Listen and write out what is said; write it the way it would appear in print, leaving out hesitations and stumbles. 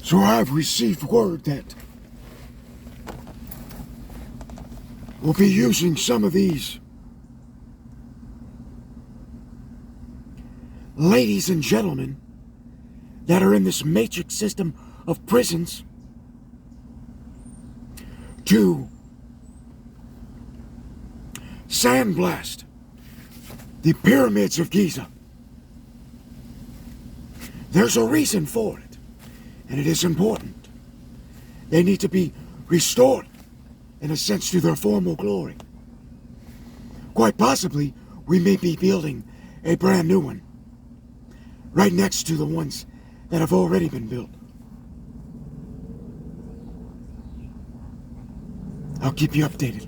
So I've received word that we'll be using some of these ladies and gentlemen that are in this matrix system of prisons to sandblast the pyramids of Giza. There's a reason for it, and it is important. They need to be restored, in a sense, to their former glory. Quite possibly, we may be building a brand new one, right next to the ones that have already been built. I'll keep you updated.